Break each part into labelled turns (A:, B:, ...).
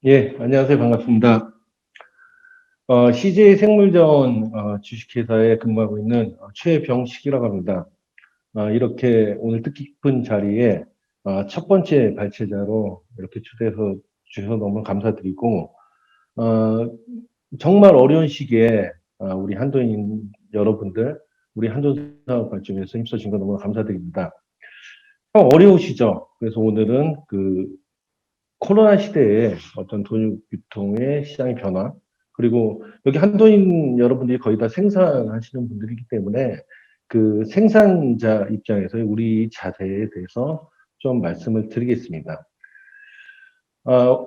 A: 예, 안녕하세요. 반갑습니다. CJ 생물자원 주식회사에 근무하고 있는 최병식이라고 합니다. 이렇게 오늘 뜻깊은 자리에 첫 번째 발제자로 이렇게 초대해서 주셔서 너무 감사드리고, 어, 정말 어려운 시기에 우리 한도인 여러분들, 우리 한돈 사업 발전에서 힘써주신 거 너무 감사드립니다. 참 어려우시죠? 그래서 오늘은 그 코로나 시대에 어떤 돈유 유통의 시장의 변화, 그리고 여기 한도인 여러분들이 거의 다 생산하시는 분들이기 때문에 그 생산자 입장에서 우리 자세에 대해서 좀 말씀을 드리겠습니다. 어,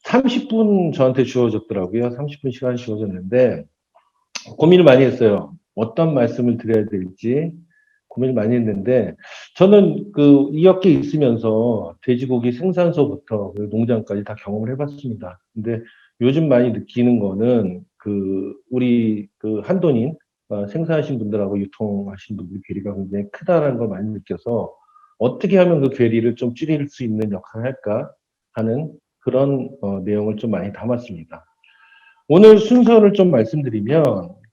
A: 30분 저한테 주어졌더라고요. 30분 시간 주어졌는데 고민을 많이 했어요. 어떤 말씀을 드려야 될지 고민을 많이 했는데 저는 그 이 업계에 있으면서 돼지고기 생산서부터 그 농장까지 다 경험을 해봤습니다. 근데 요즘 많이 느끼는 거는 그 우리 그 한돈인 생산하신 분들하고 유통하신 분들 괴리가 굉장히 크다라는 걸 많이 느껴서 어떻게 하면 그 괴리를 좀 줄일 수 있는 역할을 할까 하는 그런 내용을 좀 많이 담았습니다. 오늘 순서를 좀 말씀드리면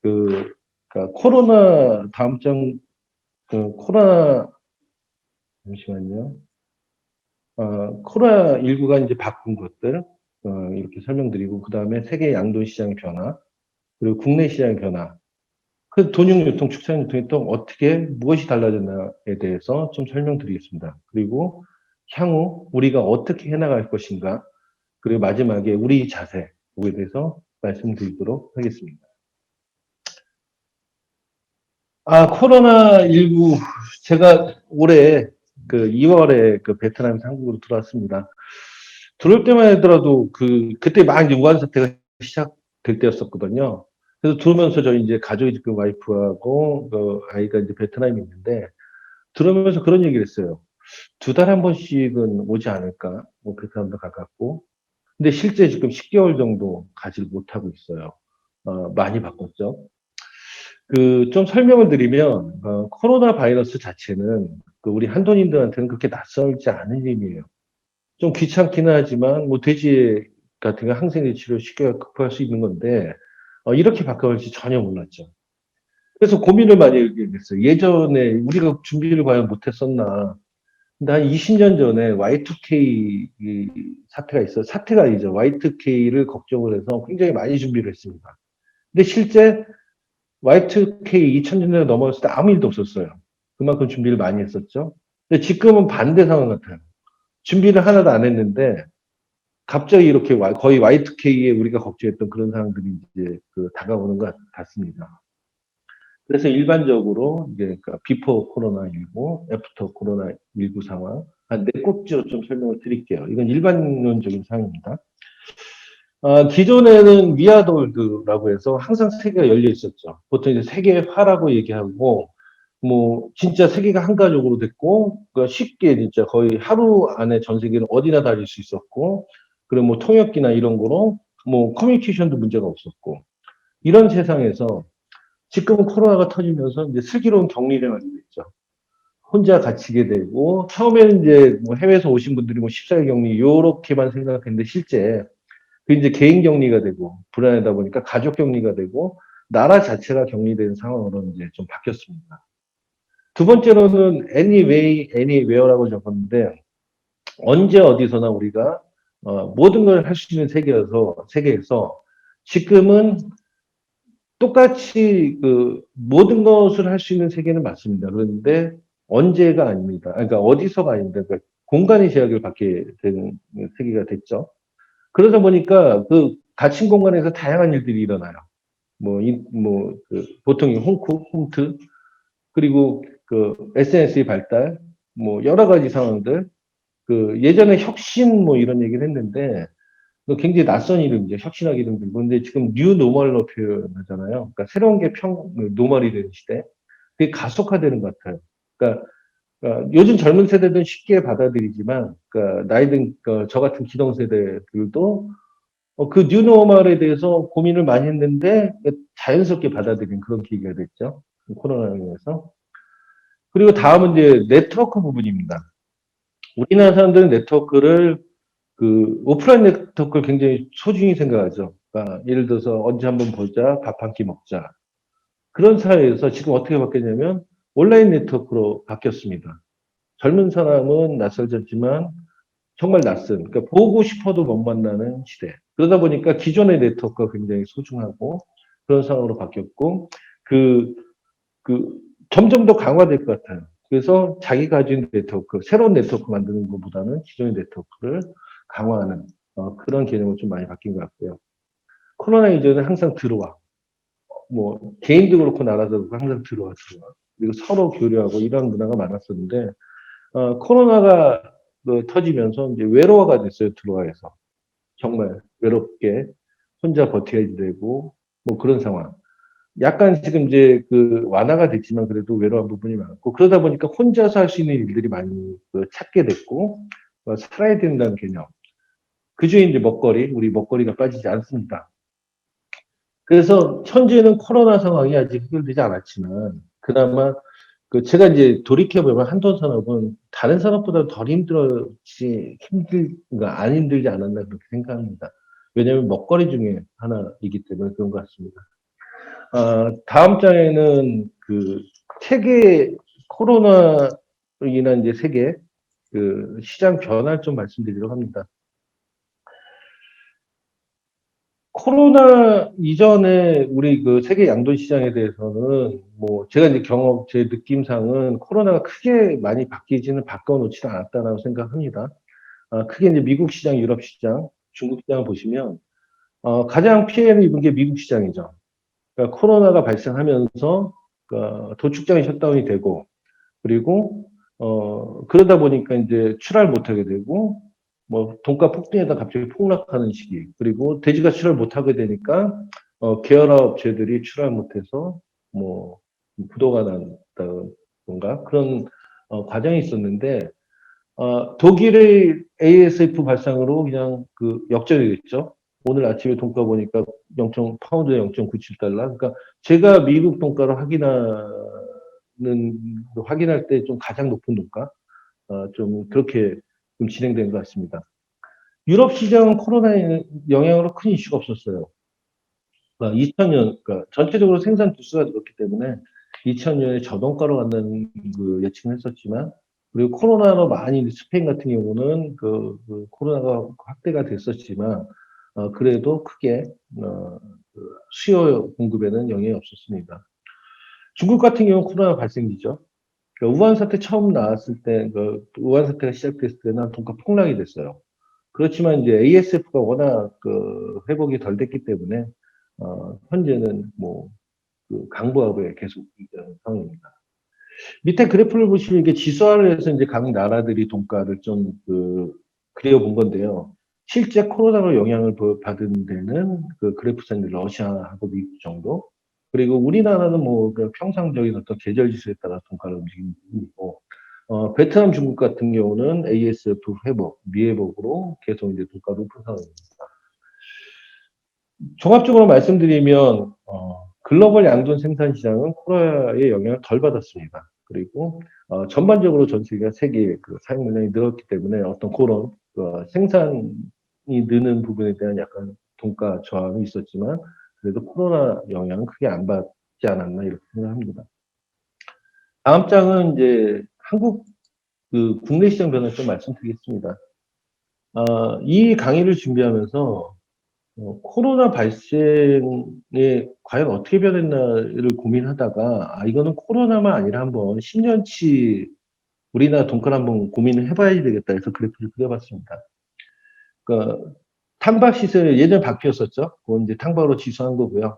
A: 그러니까 코로나 다음 장 그 코로나 잠시만요. 코로나19가 이제 바꾼 것들 이렇게 설명드리고 그 다음에 세계 양돈 시장의 변화 그리고 국내 시장의 변화 그 돈용 유통, 축산 유통이 또 어떻게 무엇이 달라졌나에 대해서 좀 설명드리겠습니다. 그리고 향후 우리가 어떻게 해나갈 것인가 그리고 마지막에 우리 자세 그거에 대해서 말씀드리도록 하겠습니다. 코로나19, 제가 올해 그 2월에 그 베트남에서 한국으로 들어왔습니다. 들어올 때만 하더라도 그때 막 이제 우한 사태가 시작될 때였었거든요. 그래서 들어오면서 저희 이제 가족이 지금 와이프하고 그 아이가 이제 베트남에 있는데 들어오면서 그런 얘기를 했어요. 2달에 한 번씩은 오지 않을까? 뭐 베트남도 가깝고. 근데 실제 지금 10개월 정도 가지 못하고 있어요. 많이 바꿨죠. 좀 설명을 드리면, 코로나 바이러스 자체는 우리 한돈인들한테는 그렇게 낯설지 않은 의미예요. 좀 귀찮기는 하지만, 뭐, 돼지 같은 거 항생제 치료 쉽게 극복할 수 있는 건데, 이렇게 바꿔갈지 전혀 몰랐죠. 그래서 고민을 많이 하게 됐어요. 예전에 우리가 준비를 과연 못했었나. 근데 한 20년 전에 Y2K 이 사태가 있어요. 사태가 아니죠. Y2K를 걱정을 해서 굉장히 많이 준비를 했습니다. 근데 실제 Y2K 2000년대가 넘어갔을 때 아무 일도 없었어요. 그만큼 준비를 많이 했었죠. 근데 지금은 반대 상황 같아요. 준비를 하나도 안 했는데 갑자기 이렇게 거의 Y2K에 우리가 걱정했던 그런 상황들이 이제 다가오는 것 같습니다. 그래서 일반적으로 이제 비포 코로나19, 애프터 코로나19 상황 한 네 꼭지로 좀 설명을 드릴게요. 이건 일반론적인 상황입니다. 기존에는 위아더월드라고 해서 항상 세계가 열려 있었죠. 보통 이제 세계화라고 얘기하고, 뭐, 진짜 세계가 한 가족으로 됐고, 쉽게 진짜 거의 하루 안에 전 세계는 어디나 다닐 수 있었고, 그리고 뭐 통역기나 이런 거로 뭐 커뮤니케이션도 문제가 없었고, 이런 세상에서 지금은 코로나가 터지면서 이제 슬기로운 격리를 하게 됐죠. 혼자 갇히게 되고, 처음에는 이제 뭐 해외에서 오신 분들이 뭐 14일 격리, 요렇게만 생각했는데 실제 그 이제 개인 격리가 되고 불안하다 보니까 가족 격리가 되고 나라 자체가 격리된 상황으로 이제 좀 바뀌었습니다. 두 번째로는 anyway, anywhere라고 적었는데 언제 어디서나 우리가 모든 걸 할 수 있는 세계에서 지금은 똑같이 모든 것을 할 수 있는 세계는 맞습니다. 그런데 언제가 아닙니다. 그러니까 어디서가 아닙니다. 그러니까 공간의 제약을 받게 되는 세계가 됐죠. 그러다 보니까 갇힌 공간에서 다양한 일들이 일어나요. 보통 홈트, 그리고 SNS의 발달, 뭐, 여러 가지 상황들, 예전에 혁신 뭐 이런 얘기를 했는데, 굉장히 낯선 이름이죠. 혁신하기 힘들고. 근데 지금 뉴 노멀로 표현하잖아요. 그러니까 새로운 게 노멀이 되는 시대. 그게 가속화되는 것 같아요. 그러니까 요즘 젊은 세대들은 쉽게 받아들이지만, 나이 든, 저 같은 기성세대들도 그 뉴노멀에 대해서 고민을 많이 했는데 자연스럽게 받아들인 그런 계기가 됐죠. 코로나로 인해서. 그리고 다음은 이제 네트워크 부분입니다. 우리나라 사람들은 네트워크를 그 오프라인 네트워크를 굉장히 소중히 생각하죠. 그러니까 예를 들어서 언제 한번 보자, 밥 한 끼 먹자. 그런 사회에서 지금 어떻게 바뀌었냐면 온라인 네트워크로 바뀌었습니다. 젊은 사람은 낯설졌지만 정말 낯선, 그러니까 보고 싶어도 못 만나는 시대. 그러다 보니까 기존의 네트워크가 굉장히 소중하고 그런 상황으로 바뀌었고, 그, 그, 점점 더 강화될 것 같아요. 그래서 자기가 가진 네트워크, 새로운 네트워크 만드는 것보다는 기존의 네트워크를 강화하는 그런 개념으로 좀 많이 바뀐 것 같고요. 코로나 이전에 항상 들어와. 뭐, 개인도 그렇고 나라도 그렇고 항상 들어와. 그리고 서로 교류하고 이런 문화가 많았었는데, 코로나가 터지면서 이제 외로워가 됐어요, 들어와에서. 정말 외롭게 혼자 버텨야 되고, 뭐 그런 상황. 약간 지금 이제 그 완화가 됐지만 그래도 외로운 부분이 많고, 그러다 보니까 혼자서 할 수 있는 일들이 많이 찾게 됐고, 살아야 된다는 개념. 그 중에 이제 먹거리, 우리 먹거리가 빠지지 않습니다. 그래서 현재는 코로나 상황이 아직 해결되지 않았지만, 그나마 제가 이제 돌이켜보면 한돈 산업은 다른 산업보다 덜 힘들었지, 그러니까 안 힘들지 않았나 그렇게 생각합니다. 왜냐하면 먹거리 중에 하나이기 때문에 그런 것 같습니다. 다음 장에는 세계, 코로나로 인한 이제 세계 시장 변화를 좀 말씀드리려고 합니다. 코로나 이전에 우리 세계 양돈 시장에 대해서는 뭐 제가 이제 제 느낌상은 코로나가 크게 많이 바꿔놓지는 않았다라고 생각합니다. 크게 이제 미국 시장, 유럽 시장, 중국 시장을 보시면 가장 피해를 입은 게 미국 시장이죠. 그러니까 코로나가 발생하면서 도축장이 셧다운이 되고, 그리고 그러다 보니까 이제 출하를 못하게 되고, 뭐 돈가 폭등에다 갑자기 폭락하는 시기, 그리고 돼지가 출하를 못하게 되니까 계열화 업체들이 출하를 못해서 뭐 부도가 난다던가 그런 과정이 있었는데, 독일의 ASF 발상으로 그냥 역전이 됐죠. 오늘 아침에 돈가 보니까 0. 파운드에 0.97달러. 그러니까 제가 미국 돈가로 확인할 때 좀 가장 높은 돈가. 좀 그렇게 좀 진행된 것 같습니다. 유럽 시장은 코로나의 영향으로 큰 이슈가 없었어요. 2000년, 그러니까 전체적으로 생산 부수가 늘었기 때문에 2000년에 저동가로 간다는 예측을 했었지만, 그리고 코로나로 많이 스페인 같은 경우는 코로나가 확대가 됐었지만, 그래도 크게 수요 공급에는 영향이 없었습니다. 중국 같은 경우는 코로나 발생기죠. 우한 사태 처음 나왔을 때, 우한 사태가 시작됐을 때는 돈가 폭락이 됐어요. 그렇지만 이제 ASF가 워낙 회복이 덜 됐기 때문에 현재는 뭐 강보합에 계속 있는 상황입니다. 밑에 그래프를 보시면 이게 지수화를 해서 이제 각 나라들이 돈가를 좀 그려본 건데요. 실제 코로나로 영향을 받은 데는 그래프상 러시아하고 미국 정도. 그리고 우리나라는 뭐 평상적인 어떤 계절 지수에 따라 돈가를 움직이는 부분이고, 베트남, 중국 같은 경우는 ASF 회복, 미회복으로 계속 이제 돈가를 높은 상황입니다. 종합적으로 말씀드리면 글로벌 양돈 생산 시장은 코로나의 영향을 덜 받았습니다. 그리고 전반적으로 전 세계가 세계 사용 물량이 늘었기 때문에 어떤 그런 생산이 느는 부분에 대한 약간 돈가 저항이 있었지만, 그래도 코로나 영향은 크게 안 받지 않았나 이렇게 생각합니다. 다음 장은 이제 한국 국내 시장 변화 좀 말씀드리겠습니다. 이 강의를 준비하면서 코로나 발생에 과연 어떻게 변했나를 고민하다가, 이거는 코로나만 아니라 한번 10년치 우리나라 돈가를 한번 고민을 해봐야 되겠다 해서 그래프를 그려봤습니다. 그러니까 탕박 시세 예전에 바뀌었었죠. 그건 이제 탕박으로 지수한 거고요.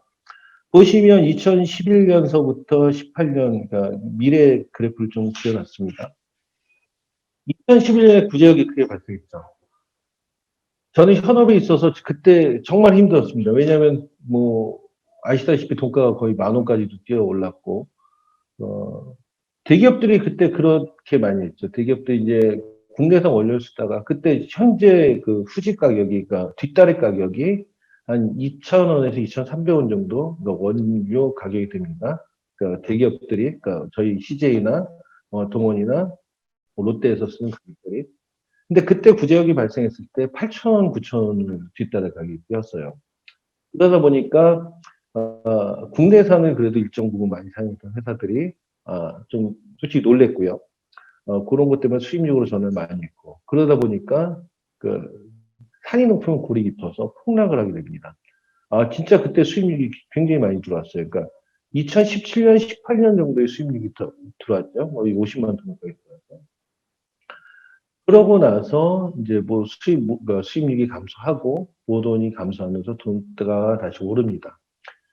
A: 보시면 2011년서부터 18년, 그러니까 미래 그래프를 좀 그려놨습니다. 2011년에 구제역이 크게 발생했죠. 저는 현업에 있어서 그때 정말 힘들었습니다. 왜냐하면 뭐 아시다시피 돈가가 거의 10,000원까지도 뛰어 올랐고, 어, 대기업들이 그때 그렇게 많이 했죠. 대기업들이 이제 국내산 원료를 쓰다가 그때 현재 후지 가격이, 그러니까 뒷다리 가격이 한 2,000원에서 2,300원 정도 원료 가격이 됩니다. 그러니까 대기업들이, 그러니까 저희 CJ나 동원이나 롯데에서 쓰는 가격들이. 근데 그때 구제역이 발생했을 때 8천, 9천을 뒷따라가게 되었어요. 그러다 보니까 국내산을 그래도 일정 부분 많이 사용했던 회사들이 좀 솔직히 놀랬고요. 그런 것 때문에 수입력으로 저는 많이 했고 그러다 보니까 그 산이 높으면 골이 깊어서 폭락을 하게 됩니다. 진짜 그때 수입력이 굉장히 많이 들어왔어요. 그러니까 2017년, 18년 정도의 수입력이 들어왔죠. 거의 50만 톤 가까이 들어왔죠. 그러고 나서 이제 뭐 수입력이 감소하고 모돈이 감소하면서 돈가가 다시 오릅니다.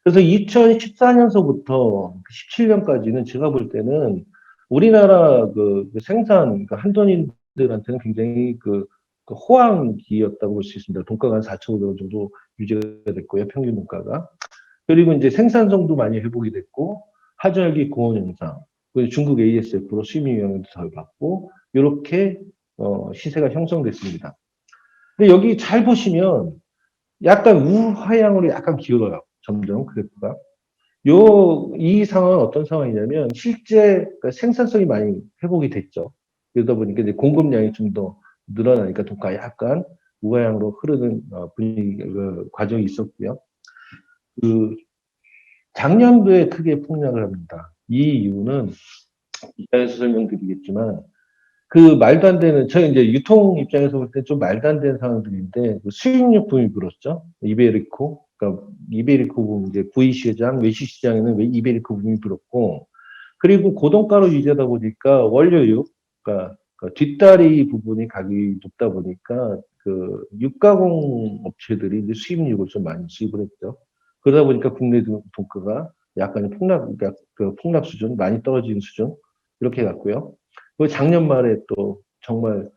A: 그래서 2014년서부터 17년까지는 제가 볼 때는 우리나라 그 생산, 그 한돈인들한테는 굉장히 그 호황기였다고 볼 수 있습니다. 돈가가 한 4,500원 정도 유지가 됐고요. 평균 돈가가. 그리고 이제 생산성도 많이 회복이 됐고, 하전기 고온 현상, 그리고 중국 ASF로 수입 영향도 덜 받고, 이렇게 시세가 형성됐습니다. 근데 여기 잘 보시면 약간 우하향으로 약간 기울어요. 점점 그래프가. 이 상황은 어떤 상황이냐면 실제 그 생산성이 많이 회복이 됐죠. 그러다 보니까 이제 공급량이 좀 더 늘어나니까 돈가 약간 우하향으로 흐르는 분위기 과정이 있었고요. 그 작년도에 크게 폭락을 합니다. 이 이유는 이따에서 설명드리겠지만 그 말도 안 되는 저희 이제 유통 입장에서 볼 때 좀 말도 안 되는 상황들인데 그 수입육품이 불었죠. 이베리코 그러니까 이베리코 부분 이제 구이 시장 외식 시장에는 왜 이베리코 부분이 불었고 그리고 고동가로 유지하다 보니까 원료육 그러니까 그 뒷다리 부분이 가격이 높다 보니까 그 육가공 업체들이 이제 수입육을 좀 많이 수입을 했죠. 그러다 보니까 국내 돈가가 약간 그러니까 그 폭락 수준 많이 떨어지는 수준 이렇게 갔고요. 그 작년 말에 또 정말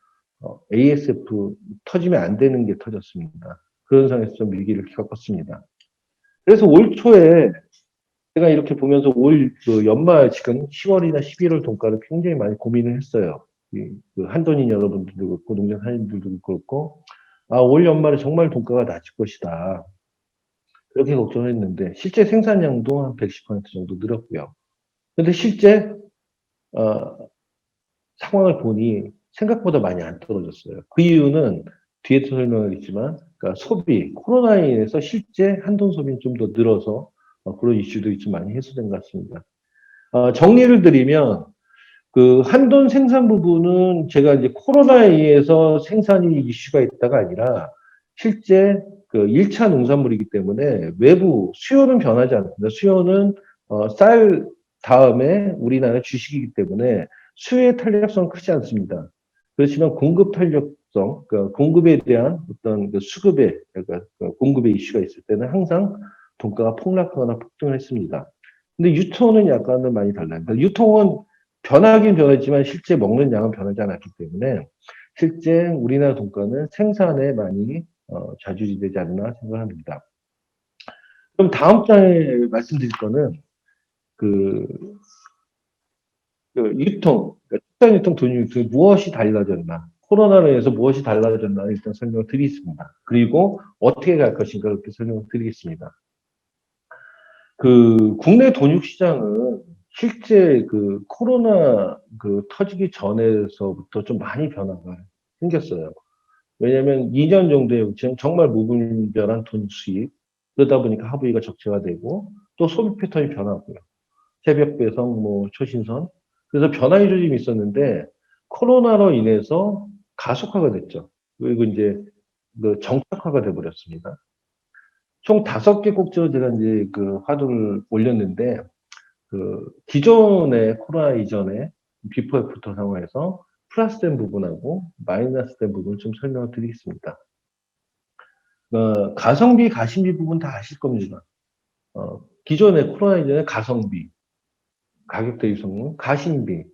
A: ASF 터지면 안 되는 게 터졌습니다. 그런 상황에서 좀 위기를 겪었습니다. 그래서 올 초에 제가 이렇게 보면서 올그 연말 지금 10월이나 11월 돈가를 굉장히 많이 고민을 했어요. 그 한돈인 여러분들도 그렇고 농장 사장님들도 그렇고 올 연말에 정말 돈가가 낮을 것이다. 그렇게 걱정을 했는데 실제 생산량도 한 110% 정도 늘었고요. 근데 실제 어, 상황을 보니 생각보다 많이 안 떨어졌어요. 그 이유는 뒤에서 설명하겠지만, 그러니까 소비, 코로나에 인해서 실제 한돈 소비는 좀 더 늘어서 그런 이슈들이 좀 많이 해소된 것 같습니다. 정리를 드리면 그 한돈 생산 부분은 제가 이제 코로나에 의해서 생산이 이슈가 있다가 아니라 실제 그 1차 농산물이기 때문에 외부 수요는 변하지 않습니다. 수요는 쌀 다음에 우리나라 주식이기 때문에 수요의 탄력성은 크지 않습니다. 그렇지만 공급 탄력성, 그러니까 공급에 대한 어떤 그 수급의 그러니까 그 공급의 이슈가 있을 때는 항상 돈가가 폭락하거나 폭등을 했습니다. 근데 유통은 약간은 많이 달라요. 그러니까 유통은 변하긴 변했지만 실제 먹는 양은 변하지 않았기 때문에 실제 우리나라 돈가는 생산에 많이 좌지우지되지 않나 생각합니다. 그럼 다음 장에 말씀드릴 거는 그, 그 유통, 그러니까 축산 유통, 돈 유통 무엇이 달라졌나? 코로나로 인해서 무엇이 달라졌나 일단 설명을 드리겠습니다. 그리고 어떻게 갈 것인가 이렇게 설명을 드리겠습니다. 그 국내 돈육 시장은 실제 그 코로나 그 터지기 전에서부터 좀 많이 변화가 생겼어요. 왜냐하면 2년 정도의 우치는 정말 무분별한 돈 수입 그러다 보니까 하부위가 적체화되고 또 소비 패턴이 변하고요. 새벽 배송, 뭐 초신선 그래서 변화의 조짐이 있었는데 코로나로 인해서 가속화가 됐죠. 그리고 이제 그 정착화가 돼버렸습니다. 총 5개 꼭지로 제가 이제 그 화두를 올렸는데 그 기존의 코로나 이전에 비포 애프터 상황에서 플러스된 부분하고 마이너스된 부분 좀 설명을 드리겠습니다. 가성비, 가심비 부분 다 아실 겁니다. 기존의 코로나 이전에 가성비, 가격 대비 성능, 가심비,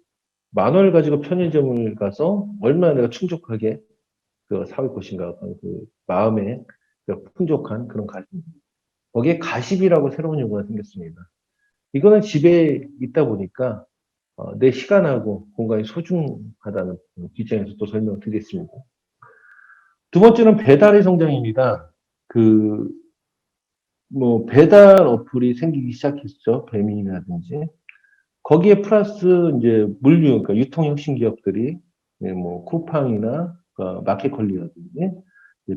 A: 10,000원을 가지고 편의점을 가서 얼마나 내가 충족하게 사올 것인가, 그 마음에 풍족한 그런 가심비. 거기에 가십이라고 새로운 용어가 생겼습니다. 이거는 집에 있다 보니까 내 시간하고 공간이 소중하다는 입장에서 또 설명을 드리겠습니다. 두 번째는 배달의 성장입니다. 그, 뭐, 배달 어플이 생기기 시작했죠. 배민이라든지. 거기에 플러스 이제 물류, 그러니까 유통혁신 기업들이 뭐, 쿠팡이나 마켓컬리라든지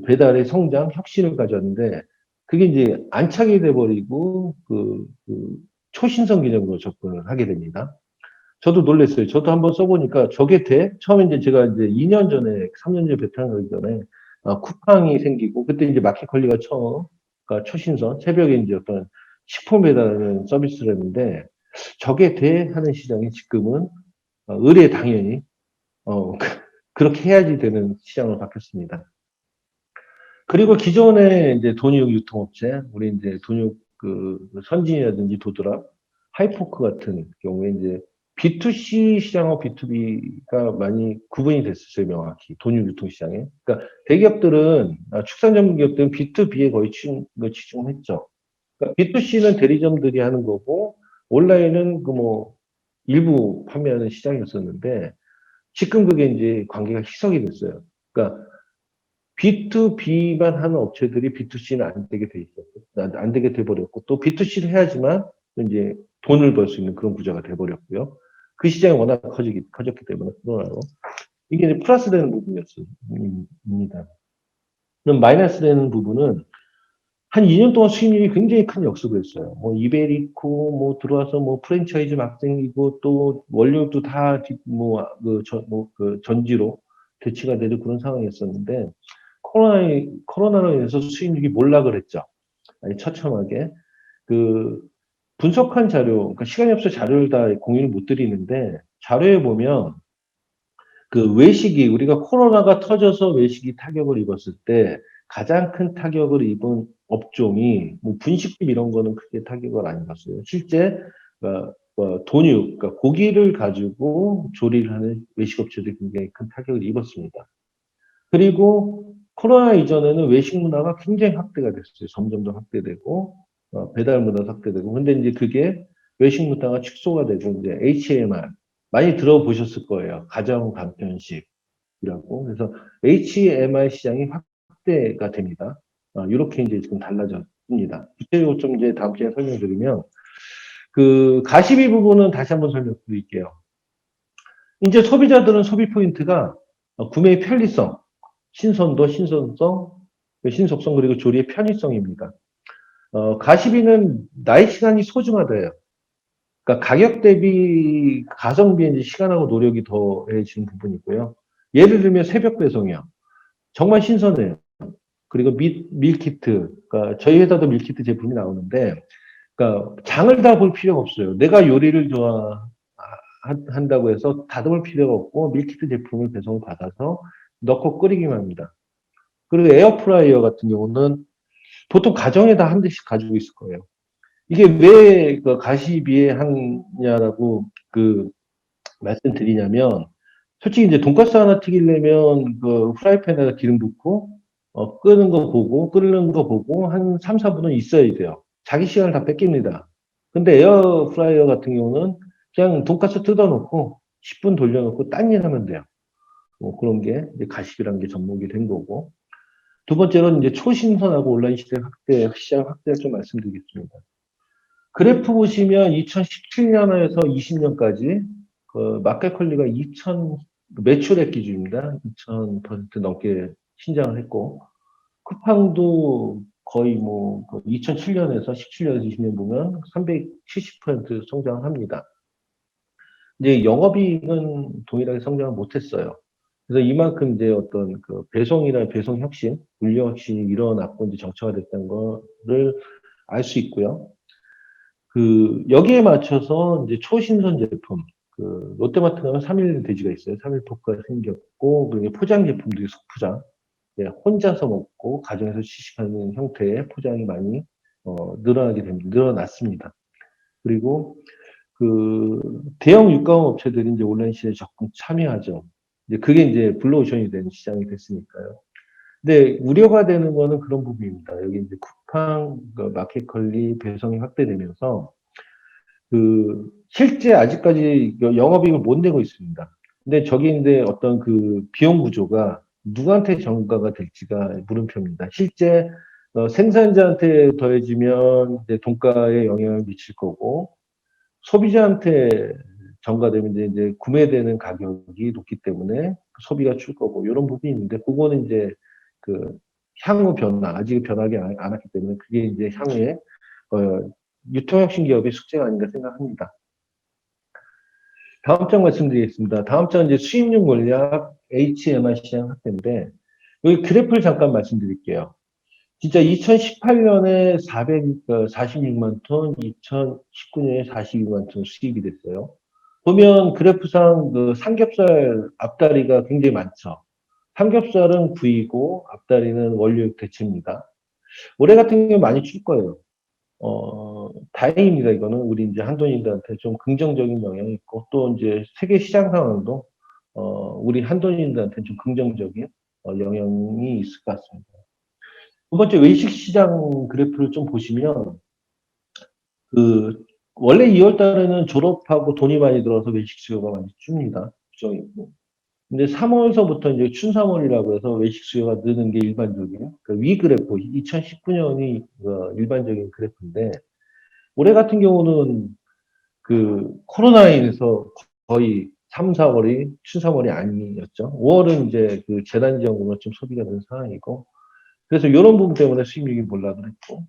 A: 배달의 성장, 혁신을 가져왔는데 그게 이제 안착이 돼버리고 초신성 개념으로 접근을 하게 됩니다. 저도 놀랐어요. 저도 한번 써보니까 저게 돼? 처음에 이제 제가 이제 2년 전에, 3년 전에 베트남 가기 전에, 쿠팡이 생기고, 그때 이제 마켓컬리가 처음, 그러니까 초신선, 새벽에 이제 어떤 식품 배달하는 서비스를 했는데, 저게 돼? 하는 시장이 지금은, 의뢰 당연히, 그렇게 해야지 되는 시장으로 바뀌었습니다. 그리고 기존에 이제 돈육 유통업체, 우리 이제 돈육 선진이라든지 도드랍, 하이포크 같은 경우에 이제 B2C 시장하고 B2B가 많이 구분이 됐었어요, 명확히. 돈육 유통 시장에. 그러니까 대기업들은, 축산 전문 기업들은 B2B에 거의 치중했죠. 그러니까 B2C는 대리점들이 하는 거고, 온라인은 일부 판매하는 시장이었었는데, 지금 그게 이제 관계가 희석이 됐어요. 그러니까 B2B만 하는 업체들이 B2C는 안 되게 돼 있었고, 안 되게 돼버렸고, 또 B2C를 해야지만 이제 돈을 벌 수 있는 그런 구조가 돼버렸고요. 그 시장이 워낙 커졌기 때문에, 코로나로. 이게 이제 플러스 되는 부분이었습니다. 그럼 마이너스 되는 부분은 한 2년 동안 수익률이 굉장히 큰 역습을 했어요. 이베리코, 들어와서 프랜차이즈 막 생기고, 또 원료도 다, 전지로 대치가 되는 그런 상황이었었는데, 코로나로 인해서 수익률이 몰락을 했죠. 아니, 처참하게. 그, 분석한 자료, 그러니까 시간이 없어 자료를 다 공유를 못 드리는데, 자료에 보면, 외식이, 우리가 코로나가 터져서 외식이 타격을 입었을 때, 가장 큰 타격을 입은 업종이, 분식집 이런 거는 크게 타격을 안 입었어요. 실제, 돈육, 그러니까 고기를 가지고 조리를 하는 외식업체들이 굉장히 큰 타격을 입었습니다. 그리고 코로나 이전에는 외식 문화가 굉장히 확대가 됐어요. 점점 더 확대되고, 배달 문화도 확대되고. 근데 이제 그게 외식 문화가 축소가 되고, 이제 HMR, 많이 들어보셨을 거예요. 가정 간편식이라고. 그래서 HMR 시장이 확대가 됩니다. 이렇게 이제 지금 달라졌습니다. 구체적으로 좀 이제 다음 주에 설명드리면, 가시비 부분은 다시 한번 설명드릴게요. 이제 소비자들은 소비 포인트가 구매의 편리성, 신선도, 신선성, 신속성, 그리고 조리의 편의성입니다. 가시비는 나의 시간이 소중하다예요. 그러니까 가격 대비 가성비에 이제 시간하고 노력이 더해지는 부분이고요. 예를 들면 새벽 배송이요. 정말 신선해요. 그리고 밀키트, 그러니까 저희 회사도 밀키트 제품이 나오는데, 그러니까 장을 다 볼 필요가 없어요. 내가 요리를 한다고 해서 다듬을 필요가 없고 밀키트 제품을 배송을 받아서 넣고 끓이기만 합니다. 그리고 에어프라이어 같은 경우는 보통 가정에 다 한 대씩 가지고 있을 거예요. 이게 왜 가시비에 하냐라고 말씀드리냐면, 솔직히 이제 돈가스 하나 튀기려면 프라이팬에다 기름 붓고, 끄는 거 보고, 끓는 거 보고, 한 3, 4분은 있어야 돼요. 자기 시간을 다 뺏깁니다. 근데 에어프라이어 같은 경우는 그냥 돈가스 뜯어놓고, 10분 돌려놓고 딴 일 하면 돼요. 그런 게 이제 가시비라는 게 접목이 된 거고. 두 번째로는 이제 초신선하고 온라인 시장 확대를 좀 말씀드리겠습니다. 그래프 보시면 2017년에서 20년까지 마켓컬리가 매출액 기준입니다. 2000% 넘게 신장을 했고, 쿠팡도 거의 2007년에서 17년에서 20년 보면 370% 성장을 합니다. 이제 영업이익은 동일하게 성장을 못했어요. 그래서 이만큼 이제 어떤 배송이나 배송 혁신, 물류 혁신이 일어났고 이제 정체화됐다는 거를 알 수 있고요. 여기에 맞춰서 이제 초신선 제품, 롯데마트 가면 3일 돼지가 있어요. 3일 포크가 생겼고, 그리고 포장 제품들이 속포장. 예, 혼자서 먹고 가정에서 취식하는 형태의 포장이 많이 늘어났습니다. 그리고 대형 육가공 업체들이 이제 온라인 시대에 적극 참여하죠. 이제 그게 이제 블루오션이 된 시장이 됐으니까요. 근데 우려가 되는 거는 그런 부분입니다. 여기 이제 쿠팡, 마켓컬리 배송이 확대되면서 실제 아직까지 영업이익을 못 내고 있습니다. 근데 저기 이제 어떤 비용 구조가 누구한테 전가가 될지가 물음표입니다. 실제 생산자한테 더해지면 이제 돈가에 영향을 미칠 거고, 소비자한테 전가되면 이제 구매되는 가격이 높기 때문에 소비가 줄 거고, 이런 부분이 있는데, 그거는 이제 그 향후 변화, 아직 변하지 않았기 때문에, 그게 이제 향후에, 유통혁신 기업의 숙제가 아닌가 생각합니다. 다음 장 말씀드리겠습니다. 다음 장은 이제 수입률 전략 HMR 시장 확대인데, 여기 그래프를 잠깐 말씀드릴게요. 진짜 2018년에 446만 톤, 2019년에 42만 톤 수입이 됐어요. 보면 그래프상 그 삼겹살 앞다리가 굉장히 많죠. 삼겹살은 구이고 앞다리는 원료육 대체입니다. 올해 같은 경우 많이 줄 거예요. 다행입니다. 이거는 우리 이제 한돈인들한테 좀 긍정적인 영향이 있고, 또 이제 세계 시장 상황도, 우리 한돈인들한테 좀 긍정적인 영향이 있을 것 같습니다. 두 번째, 외식 시장 그래프를 좀 보시면, 그, 원래 2월 달에는 졸업하고 돈이 많이 들어서 외식 수요가 많이 줍니다. 부정이고. 근데 3월서부터 이제 춘3월이라고 해서 외식 수요가 느는 게 일반적이에요. 그 위 그래프, 2019년이 일반적인 그래프인데, 올해 같은 경우는 그 코로나에 인해서 거의 3, 4월이 춘3월이 아니었죠. 5월은 이제 그 재난 지원금으로 좀 소비가 된 상황이고, 그래서 이런 부분 때문에 수익률이 몰락을 했고,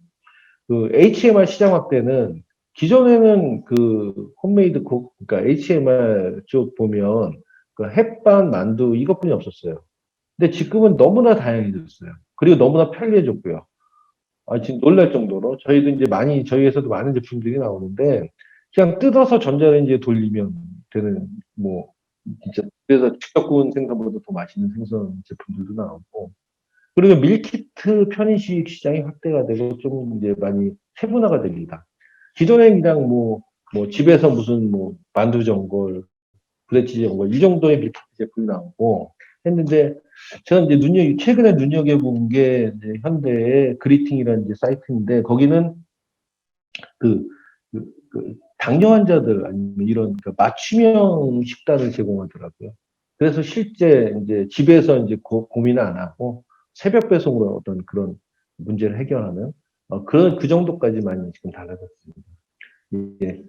A: 그 HMR 시장 확대는 기존에는 그 홈메이드 국, 그러니까 HMR 쪽 보면 그 햇반, 만두 이것뿐이 없었어요. 근데 지금은 너무나 다양해졌어요. 그리고 너무나 편리해졌고요. 지금 놀랄 정도로 저희도 이제 많이 저희 회사도 많은 제품들이 나오는데 그냥 뜯어서 전자레인지에 돌리면 되는 뭐 진짜 그래서 직접 구운 생선보다 더 맛있는 생선 제품들도 나오고 그리고 밀키트 편의식 시장이 확대가 되고 좀 이제 많이 세분화가 됩니다. 기존엔 그냥 뭐 집에서 무슨 뭐 만두 전골, 블레치즈 전골 이 정도의 밀키트 제품이 나오고 했는데 제가 이제 최근에 눈여겨본 게 이제 현대의 그리팅이라는 이제 사이트인데 거기는 그, 당뇨 환자들 아니면 이런 그 맞춤형 식단을 제공하더라고요. 그래서 실제 이제 집에서 이제 고민을 안 하고 새벽 배송으로 어떤 그런 문제를 해결하는 그 정도까지 많이 지금 달라졌습니다. 예.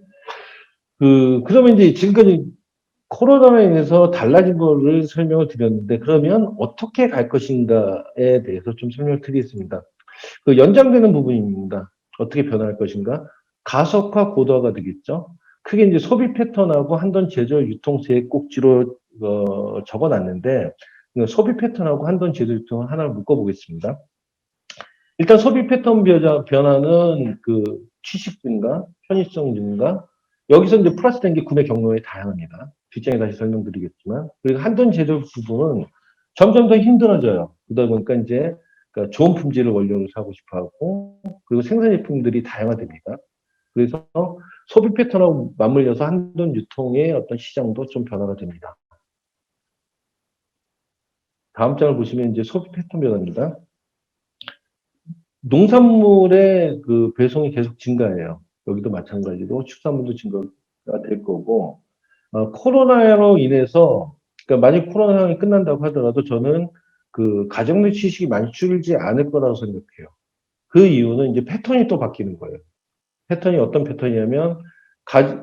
A: 그러면 이제 지금까지 코로나로 인해서 달라진 거를 설명을 드렸는데 그러면 어떻게 갈 것인가에 대해서 좀 설명을 드리겠습니다. 그 연장되는 부분입니다. 어떻게 변할 것인가? 가속화 고도화가 되겠죠. 크게 이제 소비 패턴하고 한돈 제조 유통세의 꼭지로 적어놨는데 소비 패턴하고 한돈 제조 유통을 하나를 묶어보겠습니다. 일단 소비 패턴 변화는 그 취식 증가, 편의성 증가, 여기서 이제 플러스된 게 구매 경로에 다양합니다. 뒷장에 다시 설명드리겠지만, 그리고 한돈 제조 부분은 점점 더 힘들어져요. 그러다 보니까 이제 그러니까 좋은 품질을 원료로 사고 싶어 하고, 그리고 생산 제품들이 다양화됩니다. 그래서 소비 패턴하고 맞물려서 한돈 유통의 어떤 시장도 좀 변화가 됩니다. 다음 장을 보시면 이제 소비 패턴 변화입니다. 농산물의 그 배송이 계속 증가해요. 여기도 마찬가지로 축산물도 증가가 될 거고, 코로나로 인해서, 그러니까 만약 코로나 상황이 끝난다고 하더라도 저는 그 가정 내 취식이 많이 줄지 않을 거라고 생각해요. 그 이유는 이제 패턴이 또 바뀌는 거예요. 패턴이 어떤 패턴이냐면,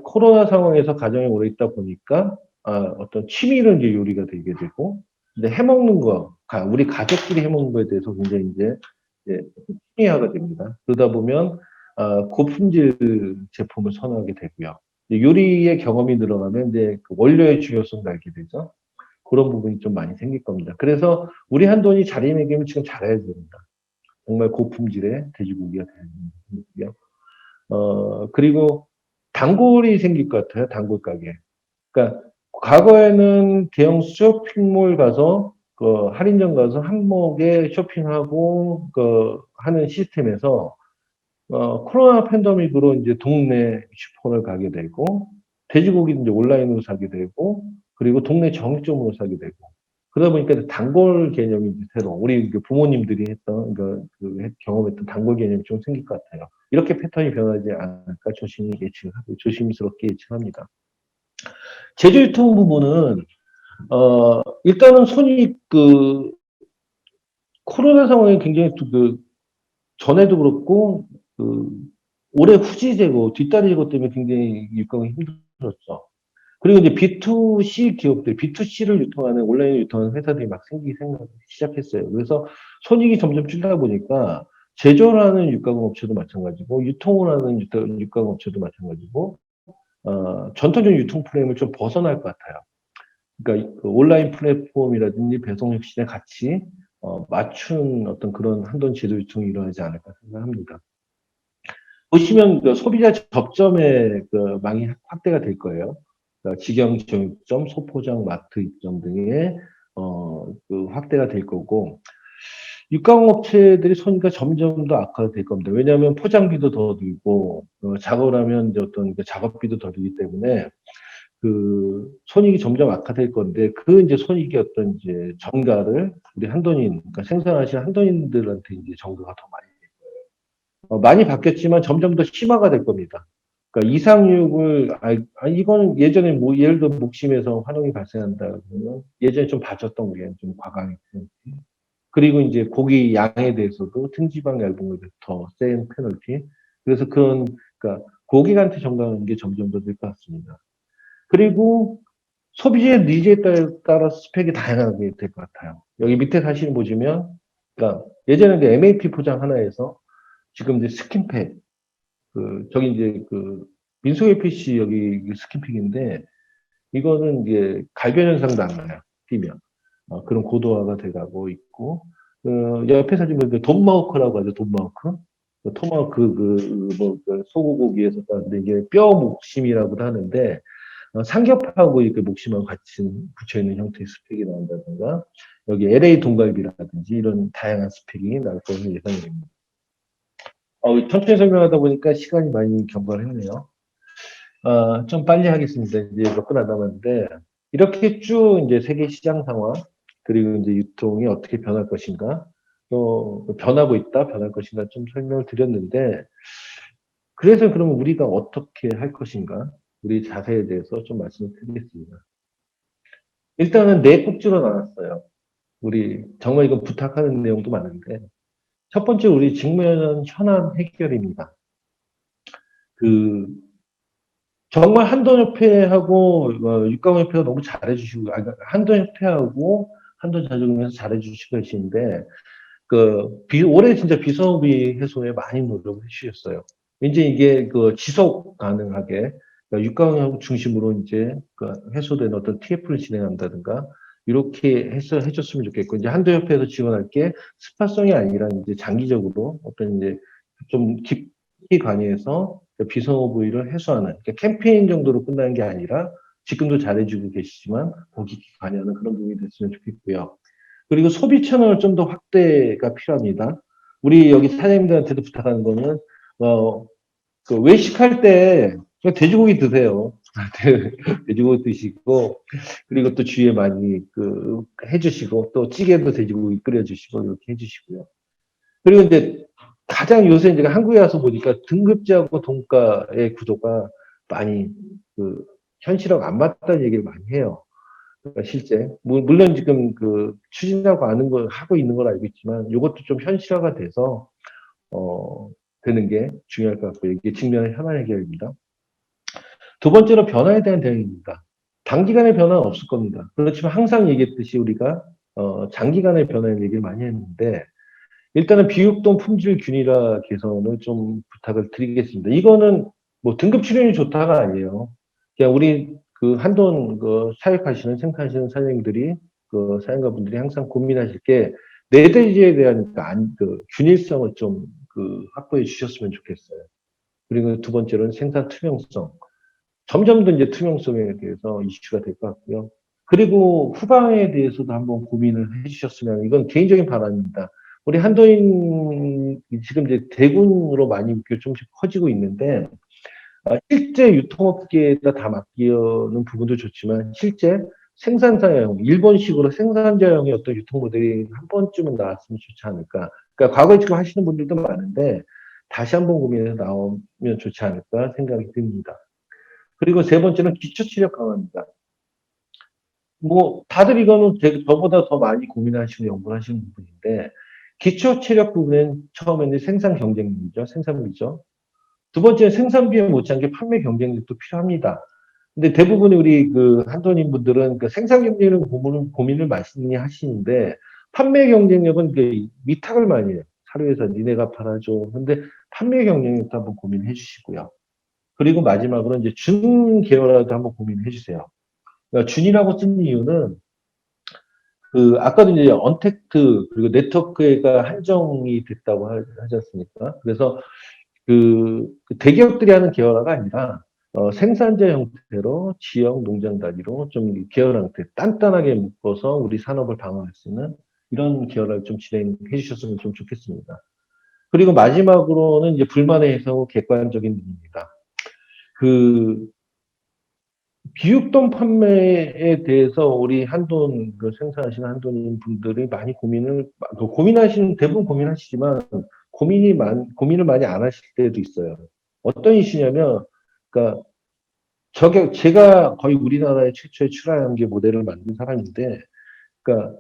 A: 코로나 상황에서 가정에 오래 있다 보니까, 어떤 취미로 이제 요리가 되게 되고, 근데 해먹는 거, 우리 가족끼리 해먹는 거에 대해서 굉장히 이제 취미화가 됩니다. 그러다 보면, 고품질 제품을 선호하게 되고요. 요리의 경험이 늘어나면 이제 그 원료의 중요성도 알게 되죠. 그런 부분이 좀 많이 생길 겁니다. 그래서 우리 한돈이 자리매김을 지금 잘해야 됩니다. 정말 고품질의 돼지고기가 되는 거고요. 그리고 단골이 생길 것 같아요. 단골 가게. 그러니까 과거에는 대형 쇼핑몰 가서 그 할인점 가서 한목에 쇼핑하고 그 하는 시스템에서 코로나 팬데믹으로 이제 동네 슈퍼를 가게 되고 돼지고기도 이제 온라인으로 사게 되고 그리고 동네 정육점으로 사게 되고 그러다 보니까 단골 개념이 이제 새로 우리 그 부모님들이 했던 경험했던 단골 개념이 좀 생길 것 같아요. 이렇게 패턴이 변하지 않을까 조심스럽게 예측합니다. 제조 유통 부분은 일단은 손이 그 코로나 상황에 굉장히 그 전에도 그렇고 그 올해 후지 제거 뒷다리 제거 때문에 굉장히 일감이 힘들었죠. 그리고 이제 B2C 기업들, B2C를 유통하는, 온라인 유통하는 회사들이 막 시작했어요. 그래서 손익이 점점 줄다 보니까 제조를 하는 육가공 업체도 마찬가지고, 유통을 하는 육가공 업체도 마찬가지고, 전통적인 유통 프레임을 좀 벗어날 것 같아요. 그러니까 그 온라인 플랫폼이라든지 배송 혁신에 같이 맞춘 어떤 그런 한돈 제도 유통이 일어나지 않을까 생각합니다. 보시면 그 소비자 접점의 그 망이 확대가 될 거예요. 그러니까 직영 정육점, 소포장 마트 입점 등의 그 확대가 될 거고, 육가공업체들이 손익가 점점 더 악화될 겁니다. 왜냐하면 포장비도 더 들고 작업을 하면 이제 어떤 그 작업비도 더 들기 때문에 그 손익이 점점 악화될 건데, 그 이제 손익이 어떤 이제 정가를 우리 한돈인, 그러니까 생산하시는 한돈인들한테 이제 정가가 더 많이 많이 바뀌었지만 점점 더 심화가 될 겁니다. 그러니까 이상육을 이거는 예전에 뭐 예를 들어 목심에서 환원이 발생한다 그러면 예전에 좀 봐줬던 게 좀 과감했고, 그리고 이제 고기 양에 대해서도 등지방 얇은 것에 더센 페널티. 그래서 그런, 그러니까 고객한테 정당한 게 점점 더 늘 것 같습니다. 그리고 소비자의 니즈에 따라 스펙이 다양하게 될 것 같아요. 여기 밑에 사실 보시면, 그러니까 예전에 그 MAP 포장 하나에서 지금 이제 스킨팩, 저기 이제 민속의 PC 여기 스킨팩인데, 이거는 이제 갈변 현상도 안 나요. 뛰면. 그런 고도화가 돼가고 있고, 옆에 사진 보니까 돈마호크라고 하죠. 돈마호크. 토마호크 소고기에서 따는데 이게 뼈 목심이라고도 하는데, 삼겹하고 이렇게 목심하고 같이 붙여 있는 형태의 스펙이 나온다든가, 여기 LA 동갈비라든지 이런 다양한 스펙이 나올 것으로 예상이 됩니다. 천천히 설명하다 보니까 시간이 많이 경과를 했네요. 좀 빨리 하겠습니다. 이제 몇 분 안 남았는데, 이렇게 쭉 이제 세계 시장 상황, 그리고 이제 유통이 어떻게 변할 것인가, 또 변하고 있다, 변할 것인가 좀 설명을 드렸는데, 그래서 그러면 우리가 어떻게 할 것인가, 우리 자세에 대해서 좀 말씀을 드리겠습니다. 일단은 네 꼭지로 나눴어요. 우리 정말 이건 부탁하는 내용도 많은데, 첫 번째 우리 직면한 현안 해결입니다. 그 정말 한돈협회하고 육가공협회가 너무 잘해주시고, 한돈협회하고 한돈자조금에서 잘해주시고 계시는데, 올해 진짜 비서비 해소에 많이 노력을 해주셨어요. 이제 이게 지속 가능하게, 육가공하고 중심으로 이제 해소된 어떤 TF를 진행한다든가, 이렇게 해줬으면 좋겠고, 이제 한도협회에서 지원할 게 스파성이 아니라 이제 장기적으로 어떤 이제 좀 깊이 관여해서 비성호 부위를 해소하는, 그러니까 캠페인 정도로 끝나는 게 아니라 지금도 잘해주고 계시지만 거기 관여하는 그런 부분이 됐으면 좋겠고요. 그리고 소비 채널 좀 더 확대가 필요합니다. 우리 여기 사장님들한테도 부탁하는 거는, 외식할 때 그냥 돼지고기 드세요. 돼지고기 드시고, 그리고 또 주위에 많이 해주시고, 또 찌개도 돼지고기 끓여주시고, 이렇게 해주시고요. 그리고 이제 가장 요새 이제 한국에 와서 보니까 등급제하고 동가의 구조가 많이 현실하고 안 맞다는 얘기를 많이 해요. 그러니까 실제 물론 지금 추진하고 하고 있는 걸 알고 있지만 이것도 좀 현실화가 돼서 되는 게 중요할 것 같고요. 이게 직면의 현안 해결입니다. 두 번째로 변화에 대한 대응입니다. 단기간의 변화는 없을 겁니다. 그렇지만 항상 얘기했듯이 우리가 장기간의 변화에 얘기를 많이 했는데, 일단은 비육동 품질 균일화 개선을 좀 부탁을 드리겠습니다. 이거는 뭐 등급 출연이 좋다가 아니에요. 그냥 우리 한돈 사육하시는 생산하시는 사장님들이 사장가분들이 항상 고민하실 게 내대지에 대한 균일성을 좀 확보해 주셨으면 좋겠어요. 그리고 두 번째로는 생산 투명성. 점점 더 이제 투명성에 대해서 이슈가 될 것 같고요. 그리고 후방에 대해서도 한번 고민을 해주셨으면, 이건 개인적인 바람입니다. 우리 한도인 지금 이제 대군으로 많이 조금씩 커지고 있는데, 실제 유통업계에다 다 맡기는 부분도 좋지만 실제 생산자형, 일본식으로 생산자형의 어떤 유통 모델이 한 번쯤은 나왔으면 좋지 않을까. 그러니까 과거에 지금 하시는 분들도 많은데 다시 한번 고민해서 나오면 좋지 않을까 생각이 듭니다. 그리고 세 번째는 기초 체력 강화입니다. 뭐 다들 이거는 저보다 더 많이 고민하시고 연구를 하시는 부분인데, 기초 체력 부분은 처음에는 생산 경쟁력이죠. 생산비죠. 두 번째는 생산비에 못지않게 판매 경쟁력도 필요합니다. 근데 대부분의 우리 그 한돈인 분들은 그 생산 경쟁력 고민을 많이 하시는데 판매 경쟁력은 그 위탁을 많이 해요. 사료회사 니네가 팔아줘. 근데 판매 경쟁력도 한번 고민해 주시고요. 그리고 마지막으로 이제 준 계열화도 한번 고민해 주세요. 그러니까 준이라고 쓴 이유는 그 아까도 이제 언택트 그리고 네트워크가 한정이 됐다고 하지 않습니까? 그래서 그 대기업들이 하는 계열화가 아니라 생산자 형태로 지역 농장 단위로 좀 계열 형태 단단하게 묶어서 우리 산업을 방어할 수 있는 이런 계열화를 좀 진행해 주셨으면 좀 좋겠습니다. 그리고 마지막으로는 이제 불만의 해소 객관적인 부분입니다. 그 비육돈 판매에 대해서 우리 한돈 그 생산하시는 한돈인 분들이 많이 고민하시는 대부분 고민하시지만 고민을 많이 안 하실 때도 있어요. 어떤 이슈냐면 그러니까 제가 거의 우리나라에 최초에 출하연계 모델을 만든 사람인데 그러니까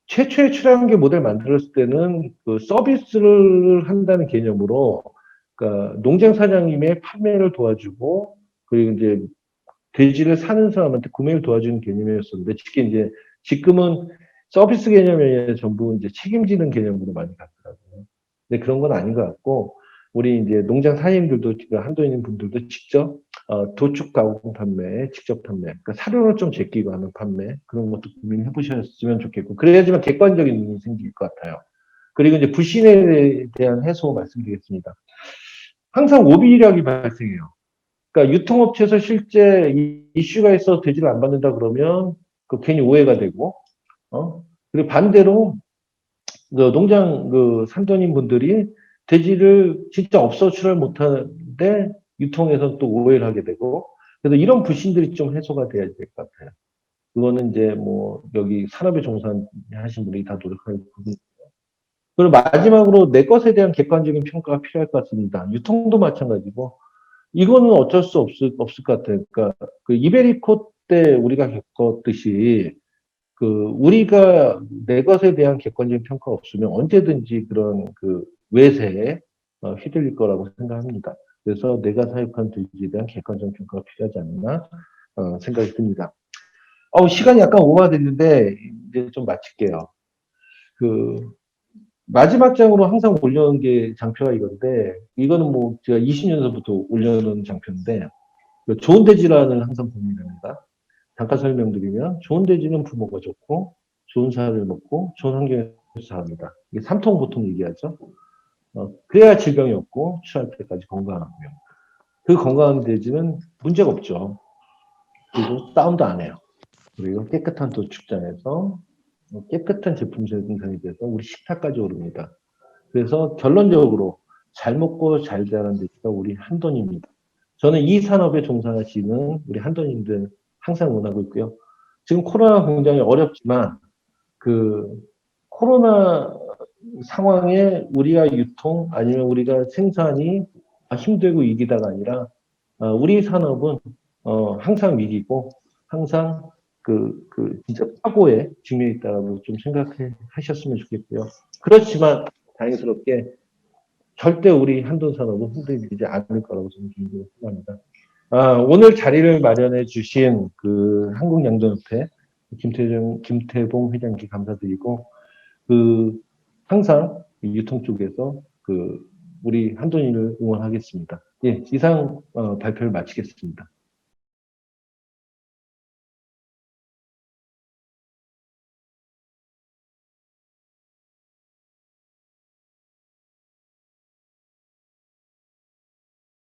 A: 최초에 출하연계 모델 만들었을 때는 그 서비스를 한다는 개념으로 그러니까 농장 사장님의 판매를 도와주고 그리고 이제 돼지를 사는 사람한테 구매를 도와주는 개념이었었는데, 지금은 서비스 개념이 아니라 전부 이제 책임지는 개념으로 많이 갔더라고요. 근데 그런 건 아닌 것 같고, 우리 이제 농장 사장님들도, 한도인 분들도 직접, 도축 가공 판매, 직접 판매, 그러니까 사료를 좀 제끼고 하는 판매, 그런 것도 고민해 보셨으면 좋겠고, 그래야지만 객관적인 눈이 생길 것 같아요. 그리고 이제 불신에 대한 해소 말씀드리겠습니다. 항상 오비력이 발생해요. 그러니까 유통업체에서 실제 이슈가 있어서 돼지를 안 받는다 그러면 그 괜히 오해가 되고, 그리고 반대로 그 농장 그 산전인 분들이 돼지를 진짜 없어 출하를 못하는데 유통에서 또 오해를 하게 되고, 그래서 이런 불신들이 좀 해소가 돼야 될 것 같아요. 그거는 이제 뭐 여기 산업에 종사하신 분들이 다 노력할 부분. 그리고 마지막으로 내 것에 대한 객관적인 평가가 필요할 것 같습니다. 유통도 마찬가지고 이거는 어쩔 수 없을 것 같아요. 그러니까 그 이베리코 때 우리가 겪었듯이 그 우리가 내 것에 대한 객관적인 평가가 없으면 언제든지 그런 그 외세에 휘둘릴 거라고 생각합니다. 그래서 내가 사육한 돼지에 대한 객관적인 평가가 필요하지 않나 생각이 듭니다. 시간이 약간 오버됐는데 이제 좀 마칠게요. 그 마지막 장으로 항상 올려놓은 게 장표가 이건데 이거는 뭐 제가 20년 전부터 올려놓은 장표인데 그 좋은 돼지란을 항상 고민합니다. 잠깐 설명드리면 좋은 돼지는 부모가 좋고 좋은 사료를 먹고 좋은 환경에서 자랍니다. 이게 삼통 보통 얘기하죠. 그래야 질병이 없고 취할 때까지 건강하고요. 그 건강한 돼지는 문제가 없죠. 그리고 싸움도 안 해요. 그리고 깨끗한 도축장에서 깨끗한 제품 생산이 돼서 우리 식탁까지 오릅니다. 그래서 결론적으로 잘 먹고 잘 자라는 돼지가 우리 한돈입니다. 저는 이 산업에 종사하시는 우리 한돈님들 항상 원하고 있고요. 지금 코로나 굉장히 어렵지만 그 코로나 상황에 우리가 유통 아니면 우리가 생산이 힘들고 위기다가 아니라 우리 산업은 항상 위기고 항상 진짜 사고에 직면해 있다고 좀 생각해 하셨으면 좋겠고요. 그렇지만 다행스럽게 절대 우리 한돈 산업은 흔들리지 않을 거라고 저는 개인적으로 생각합니다. 오늘 자리를 마련해 주신 그 한국양도협회 김태봉 회장님께 감사드리고, 그, 항상 유통 쪽에서 우리 한돈이를 응원하겠습니다. 예, 이상 발표를 마치겠습니다.